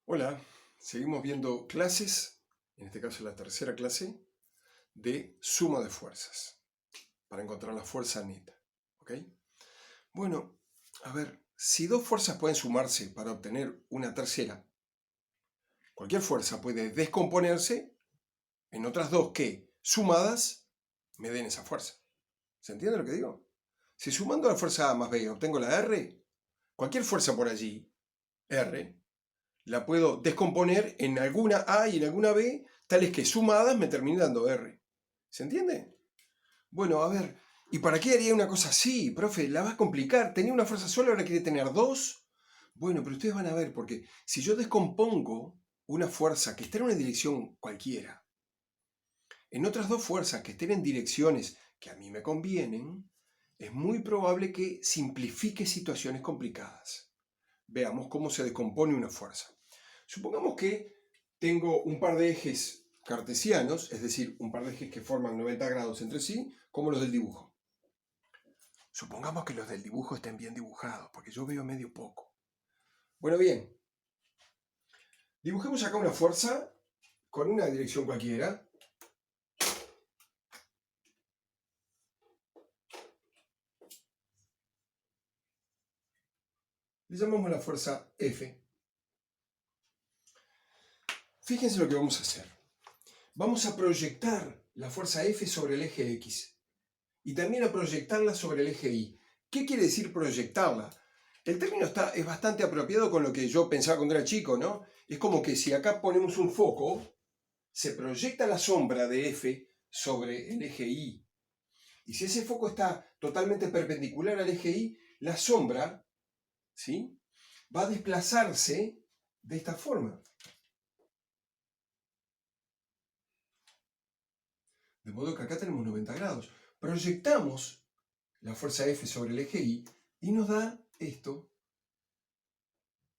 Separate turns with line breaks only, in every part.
Hola, seguimos viendo clases, en este caso la tercera clase, de suma de fuerzas, para encontrar la fuerza neta. ¿Ok? Bueno, a ver, si dos fuerzas pueden sumarse para obtener una tercera, cualquier fuerza puede descomponerse en otras dos que, sumadas, me den esa fuerza. ¿Se entiende lo que digo? Si sumando la fuerza A más B obtengo la R, cualquier fuerza por allí, R, la puedo descomponer en alguna A y en alguna B, tales que sumadas me terminen dando R. ¿Se entiende? Bueno, a ver, ¿y para qué haría una cosa así, profe? La va a complicar. Tenía una fuerza sola, ahora quiere tener dos. Bueno, pero ustedes van a ver, porque si yo descompongo una fuerza que está en una dirección cualquiera, en otras dos fuerzas que estén en direcciones que a mí me convienen, es muy probable que simplifique situaciones complicadas. Veamos cómo se descompone una fuerza. Supongamos que tengo un par de ejes cartesianos, es decir, un par de ejes que forman 90 grados entre sí, como los del dibujo. Supongamos que los del dibujo estén bien dibujados, porque yo veo medio poco. Bueno, bien. Dibujemos acá una fuerza con una dirección cualquiera. Le llamamos la fuerza F. Fíjense lo que vamos a hacer. Vamos a proyectar la fuerza F sobre el eje X y también a proyectarla sobre el eje Y. ¿Qué quiere decir proyectarla? El término es bastante apropiado con lo que yo pensaba cuando era chico, ¿no? Es como que si acá ponemos un foco, se proyecta la sombra de F sobre el eje Y. Y si ese foco está totalmente perpendicular al eje Y, la sombra, ¿sí?, va a desplazarse de esta forma. De modo que acá tenemos 90 grados. Proyectamos la fuerza F sobre el eje Y y nos da esto.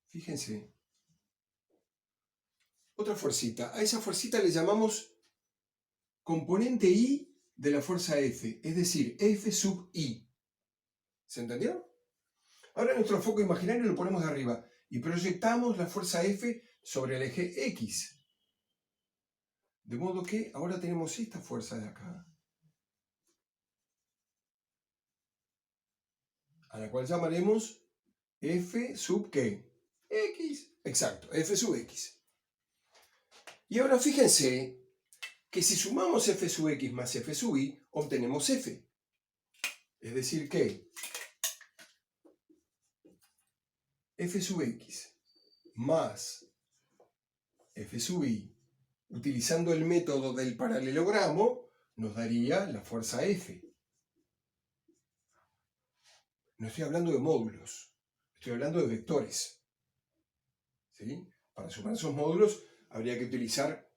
Fíjense. Otra fuercita. A esa fuercita le llamamos componente Y de la fuerza F, es decir, F sub I. ¿Se entendió? Ahora nuestro foco imaginario lo ponemos de arriba y proyectamos la fuerza F sobre el eje X. De modo que ahora tenemos esta fuerza de acá, a la cual llamaremos F sub ¿qué? X. Exacto, F sub X. Y ahora fíjense que si sumamos F sub X más F sub Y, obtenemos F. Es decir que F sub X más F sub Y, utilizando el método del paralelogramo, nos daría la fuerza F. No estoy hablando de módulos, estoy hablando de vectores. ¿Sí? Para sumar esos módulos habría que utilizar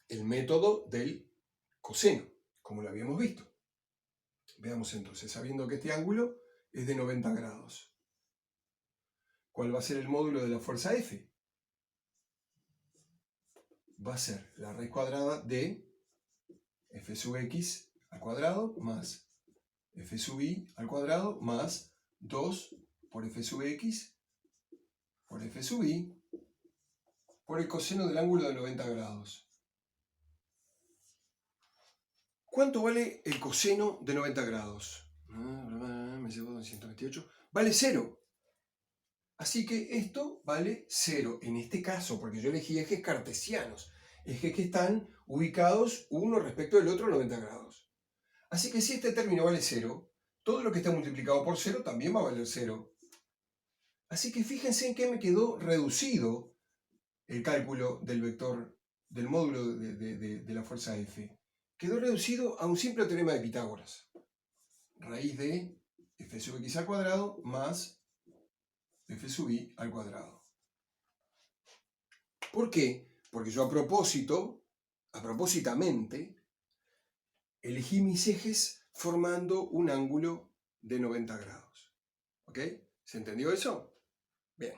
el método del coseno, como lo habíamos visto. Veamos entonces, sabiendo que este ángulo es de 90 grados. ¿Cuál va a ser el módulo de la fuerza F? Va a ser la raíz cuadrada de F sub X al cuadrado más F sub Y al cuadrado más 2 por F sub X por F sub Y por el coseno del ángulo de 90 grados. ¿Cuánto vale el coseno de 90 grados? Me llevo 228. Vale 0. Así que esto vale 0 en este caso, porque yo elegí ejes cartesianos, ejes que están ubicados uno respecto del otro a 90 grados. Así que si este término vale 0, todo lo que está multiplicado por 0 también va a valer 0. Así que fíjense en qué me quedó reducido el cálculo del vector, del módulo de la fuerza F. Quedó reducido a un simple teorema de Pitágoras. Raíz de F sub X al cuadrado más F sub Y al cuadrado. ¿Por qué? Porque yo propósitamente, elegí mis ejes formando un ángulo de 90 grados. ¿Ok? ¿Se entendió eso? Bien.